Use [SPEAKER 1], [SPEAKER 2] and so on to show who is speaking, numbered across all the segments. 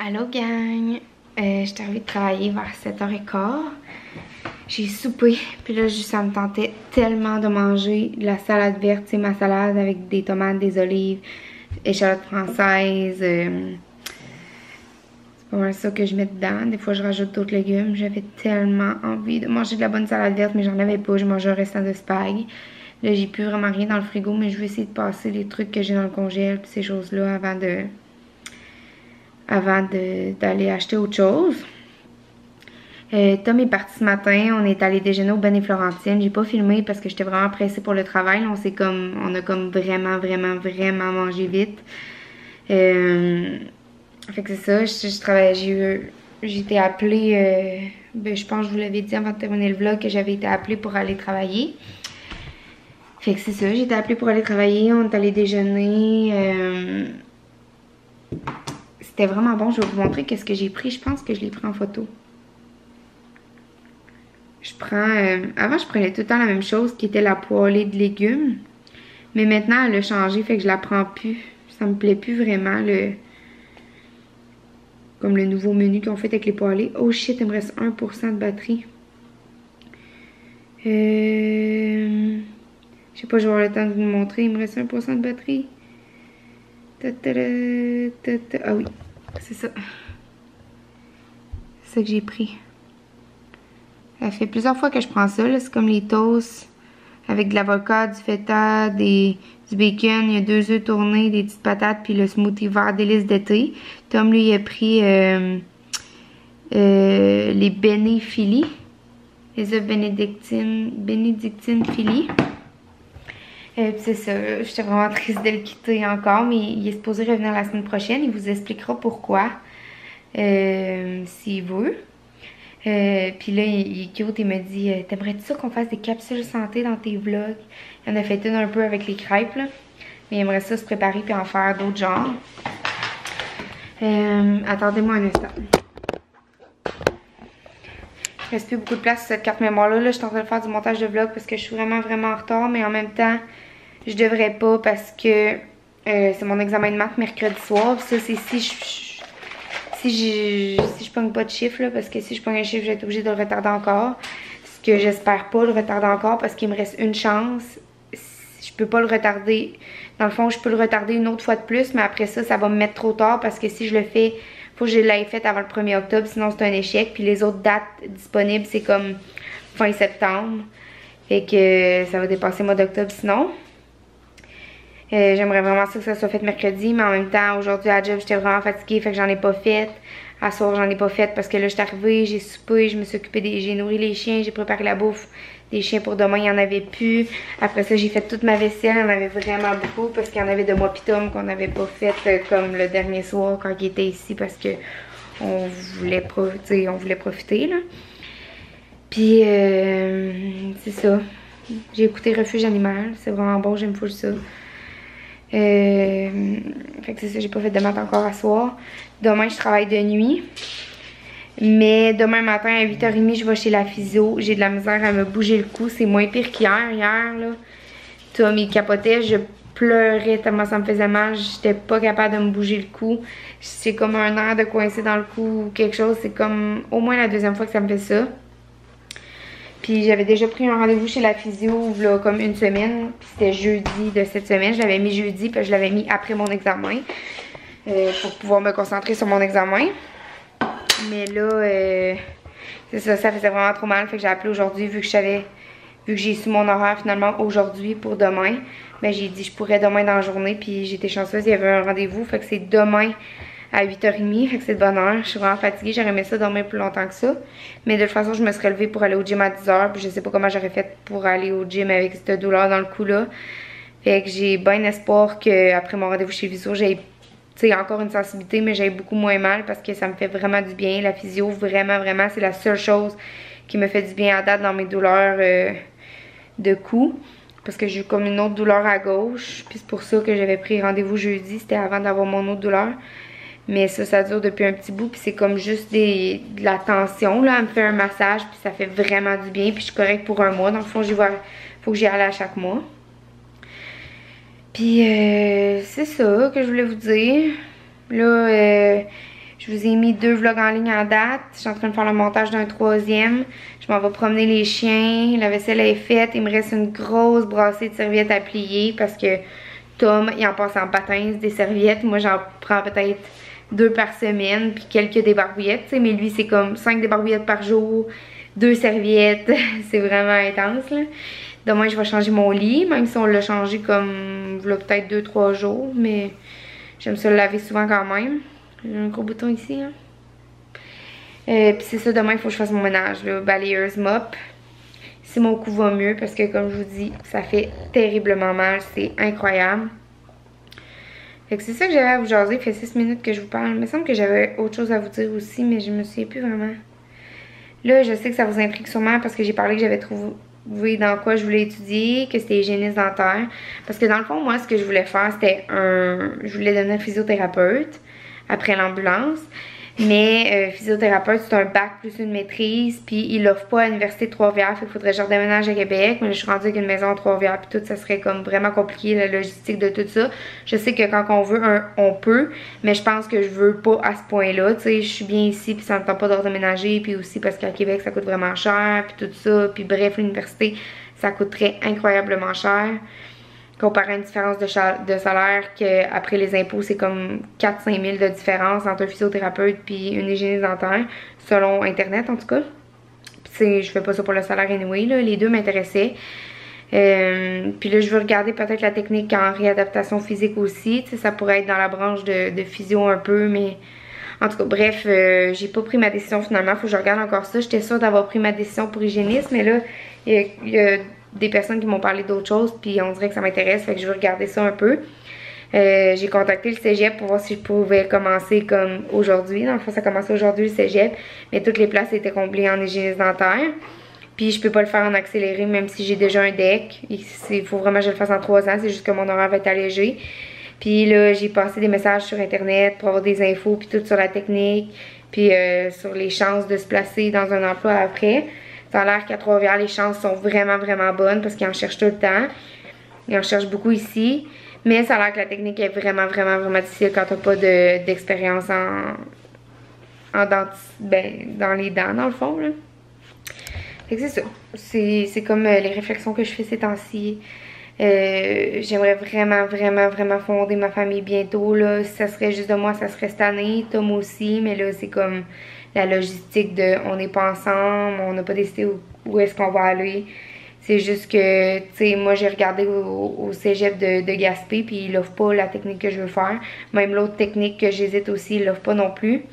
[SPEAKER 1] Allô gang! Je suis arrivée de travailler vers 7h15. J'ai soupé, puis là ça me tentait tellement de manger de la salade verte, c'est ma salade avec des tomates, des olives, échalotes françaises. C'est pas mal ça que je mets dedans. Des fois je rajoute d'autres légumes. J'avais tellement envie de manger de la bonne salade verte, mais j'en avais pas. Je mangeais un restant de spag. Là j'ai plus vraiment rien dans le frigo, mais je vais essayer de passer les trucs que j'ai dans le congèle puis ces choses-là avant d'aller acheter autre chose. Tom est parti ce matin, on est allé déjeuner au Ben et Florentine. J'ai pas filmé parce que j'étais vraiment pressée pour le travail. Là, on a comme vraiment mangé vite. Fait que c'est ça, je travaillais, j'ai été appelée, je pense que je vous l'avais dit avant de terminer le vlog que j'avais été appelée pour aller travailler. Fait que c'est ça, j'ai été appelée pour aller travailler, on est allé déjeuner. C'était vraiment bon, je vais vous montrer qu'est-ce que j'ai pris. Je pense que je l'ai pris en photo. Avant je prenais tout le temps la même chose qui était la poêlée de légumes. Mais maintenant elle a changé, fait que je la prends plus. Ça me plaît plus vraiment comme le nouveau menu qu'ils ont fait avec les poêlées. Oh shit, il me reste 1% de batterie. Je sais pas, je vais avoir le temps de vous montrer. Il me reste 1% de batterie. Ah oui, c'est ça. C'est ça que j'ai pris. Ça fait plusieurs fois que je prends ça. C'est comme les toasts avec de l'avocat, du feta, du bacon. Il y a 2 œufs tournés, des petites patates, puis le smoothie vert délice d'été. Tom, lui, il a pris les Bene Philly. Les œufs bénédictines Philly. C'est ça, j'étais vraiment triste de le quitter encore, mais il est supposé revenir la semaine prochaine. Il vous expliquera pourquoi, s'il veut. Puis là, il est cute, il m'a dit « T'aimerais-tu ça qu'on fasse des capsules santé dans tes vlogs? » Il en a fait une un peu avec les crêpes, là. Mais il aimerait ça se préparer puis en faire d'autres genres. Attendez-moi un instant. Il reste plus beaucoup de place sur cette carte mémoire-là. Là, je suis en train de faire du montage de vlog parce que je suis vraiment en retard. Mais en même temps, je devrais pas parce que c'est mon examen de maths mercredi soir. Ça, c'est si je pogne pas de chiffre, là, parce que si je pogne un chiffre, je vais être obligée de le retarder encore. Ce que j'espère pas le retarder encore parce qu'il me reste une chance. Je peux pas le retarder. Dans le fond, je peux le retarder une autre fois de plus, mais après ça, ça va me mettre trop tard parce que si je le fais, faut que je l'aille fait avant le 1er octobre, sinon c'est un échec. Puis les autres dates disponibles, c'est comme fin septembre. Fait que ça va dépasser le mois d'octobre sinon. J'aimerais vraiment ça que ça soit fait mercredi, mais en même temps, aujourd'hui à la job, j'étais vraiment fatiguée, fait que j'en ai pas fait. À soir, j'en ai pas fait parce que là, j'étais arrivée, j'ai soupé, je me suis occupée j'ai nourri les chiens, j'ai préparé la bouffe des chiens pour demain, il n'y en avait plus. Après ça, j'ai fait toute ma vaisselle, il y en avait vraiment beaucoup parce qu'il y en avait de moi pis Tom qu'on n'avait pas fait comme le dernier soir quand il était ici parce que on voulait profiter, là. Puis, c'est ça. J'ai écouté Refuge Animal, c'est vraiment bon, j'aime full ça. Fait que c'est ça, j'ai pas fait de maths encore à soir. Demain, je travaille de nuit. Mais demain matin, à 8h30, je vais chez la physio. J'ai de la misère à me bouger le cou. C'est moins pire qu'hier. Hier, là, Tom, il capotait. Je pleurais tellement ça me faisait mal. J'étais pas capable de me bouger le cou. C'est comme un air de coincer dans le cou ou quelque chose. C'est comme au moins la deuxième fois que ça me fait ça. Puis j'avais déjà pris un rendez-vous chez la physio là, comme une semaine. Puis c'était jeudi de cette semaine. Je l'avais mis jeudi, puis je l'avais mis après mon examen. Pour pouvoir me concentrer sur mon examen. Mais là, c'est ça, ça faisait vraiment trop mal. Fait que j'ai appelé aujourd'hui vu que j'ai su mon horaire finalement aujourd'hui pour demain. Ben j'ai dit je pourrais demain dans la journée. Puis j'étais chanceuse, il y avait un rendez-vous. Fait que c'est demain à 8h30, fait que c'est de bonne heure. Je suis vraiment fatiguée, j'aurais aimé ça dormir plus longtemps que ça. Mais de toute façon, je me serais levée pour aller au gym à 10h. Puis je sais pas comment j'aurais fait pour aller au gym avec cette douleur dans le cou là. Fait que j'ai bien espoir qu'après mon rendez-vous chez Physio, j'ai encore une sensibilité, mais j'ai beaucoup moins mal parce que ça me fait vraiment du bien. La physio, vraiment, c'est la seule chose qui me fait du bien à date dans mes douleurs de cou. Parce que j'ai eu comme une autre douleur à gauche. Puis c'est pour ça que j'avais pris rendez-vous jeudi. C'était avant d'avoir mon autre douleur. Mais ça dure depuis un petit bout, puis c'est comme juste de la tension, là. Elle me fait un massage, puis ça fait vraiment du bien, puis je suis correcte pour un mois. Dans le fond, faut que j'y aille à chaque mois. Puis c'est ça que je voulais vous dire. Là, Je vous ai mis 2 vlogs en ligne en date. Je suis en train de faire le montage d'un 3e. Je m'en vais promener les chiens. La vaisselle est faite. Il me reste une grosse brassée de serviettes à plier parce que Tom, il en passe en patins des serviettes. Moi, j'en prends peut-être 2 par semaine puis quelques débarbouillettes. Mais lui, c'est comme 5 débarbouillettes par jour, 2 serviettes. C'est vraiment intense, là. Demain, je vais changer mon lit, même si on l'a changé comme peut-être 2-3 jours. Mais j'aime ça le laver souvent quand même. J'ai un gros bouton ici, hein. Puis c'est ça, demain il faut que je fasse mon ménage, là, balayeuse, mop. Si mon cou va mieux, parce que comme je vous dis, ça fait terriblement mal, c'est incroyable. Fait que c'est ça que j'avais à vous jaser, il fait 6 minutes que je vous parle. Il me semble que j'avais autre chose à vous dire aussi, mais je me souviens plus vraiment. Là, je sais que ça vous intrigue sûrement parce que j'ai parlé que j'avais trouvé dans quoi je voulais étudier, que c'était hygiéniste dentaire. Parce que dans le fond, moi, ce que je voulais faire, c'était je voulais devenir physiothérapeute après l'ambulance. Mais physiothérapeute, c'est un bac plus une maîtrise, puis il l'offre pas à l'université de Trois-Rivières, fait qu'il faudrait que je redéménage à Québec. Mais là, je suis rendue avec une maison à Trois-Rivières, puis tout, ça serait comme vraiment compliqué, la logistique de tout ça. Je sais que quand on veut, on peut, mais je pense que je veux pas à ce point-là, tu sais, je suis bien ici, puis ça me tente pas de redéménager, puis aussi parce qu'à Québec, ça coûte vraiment cher, puis tout ça, puis bref, l'université, ça coûterait incroyablement cher. Comparé à une différence de salaire qu'après les impôts, c'est comme 4-5 000 de différence entre un physiothérapeute puis une hygiéniste dentaire, selon Internet en tout cas. Puis je fais pas ça pour le salaire anyway, là, les deux m'intéressaient. Puis là, je veux regarder peut-être la technique en réadaptation physique aussi. Tu sais, ça pourrait être dans la branche de physio un peu, mais en tout cas, bref, j'ai pas pris ma décision finalement. Faut que je regarde encore ça. J'étais sûre d'avoir pris ma décision pour hygiéniste, mais là, il y a des personnes qui m'ont parlé d'autres choses, puis on dirait que ça m'intéresse, fait que je veux regarder ça un peu. J'ai contacté le cégep pour voir si je pouvais commencer comme aujourd'hui. Dans le fond, ça commençait aujourd'hui le cégep, mais toutes les places étaient comblées en hygiéniste dentaire. Puis je peux pas le faire en accéléré, même si j'ai déjà un DEC. Il faut vraiment que je le fasse en 3 ans, c'est juste que mon horaire va être allégé. Puis là, j'ai passé des messages sur Internet pour avoir des infos, puis tout sur la technique, puis sur les chances de se placer dans un emploi après. Ça a l'air qu'à Trois-Rivières, les chances sont vraiment, vraiment bonnes parce qu'ils en cherchent tout le temps. Ils en cherchent beaucoup ici. Mais ça a l'air que la technique est vraiment, vraiment, vraiment difficile quand t'as pas d'expérience dans les dents, dans le fond, là. Fait que c'est ça. C'est comme les réflexions que je fais ces temps-ci. J'aimerais vraiment, vraiment, vraiment fonder ma famille bientôt, là. Si ça serait juste de moi, ça serait cette année. Tom aussi, mais là, c'est comme la logistique de on n'est pas ensemble, on n'a pas décidé où est-ce qu'on va aller. C'est juste que, tu sais, moi j'ai regardé au cégep de Gaspé, puis il offre pas la technique que je veux faire. Même l'autre technique que j'hésite aussi, il l'offre pas non plus.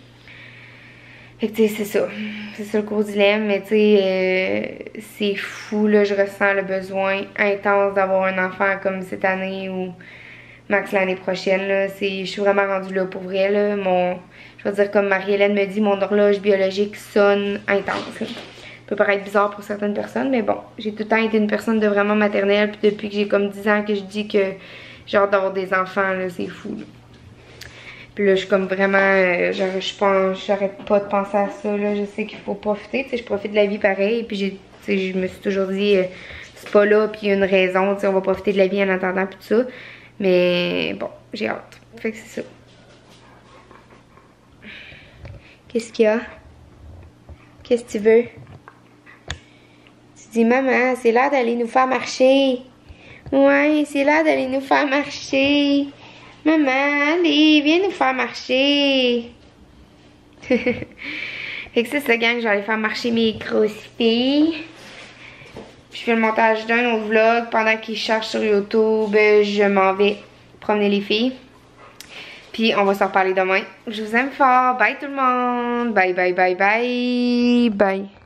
[SPEAKER 1] Fait que, tu sais, c'est ça. C'est ça le gros dilemme, mais tu sais, c'est fou, là. Je ressens le besoin intense d'avoir un enfant comme cette année ou max l'année prochaine, là. Je suis vraiment rendue là pour vrai, là. Je vais dire comme Marie-Hélène me dit, mon horloge biologique sonne intense, là. Ça peut paraître bizarre pour certaines personnes, mais bon, j'ai tout le temps été une personne de vraiment maternelle, puis depuis que j'ai comme 10 ans que je dis que j'ai hâte d'avoir des enfants, là, c'est fou, là. Puis là, je suis comme vraiment, j'arrête pas de penser à ça, là, je sais qu'il faut profiter, tu sais, je profite de la vie pareil, puis je me suis toujours dit, c'est pas là, puis il y a une raison, tu sais, on va profiter de la vie en attendant, puis tout ça, mais bon, j'ai hâte, fait que c'est ça. Qu'est-ce qu'il y a? Qu'est-ce que tu veux? Tu dis, maman, c'est l'heure d'aller nous faire marcher. Ouais, c'est l'heure d'aller nous faire marcher. Maman, allez, viens nous faire marcher. Fait que c'est ça, gang, je vais aller faire marcher mes grosses filles. Je fais le montage d'un autre vlog. Pendant qu'ils cherchent sur YouTube, je m'en vais promener les filles. Puis on va s'en reparler demain. Je vous aime fort. Bye tout le monde. Bye, bye, bye, bye. Bye.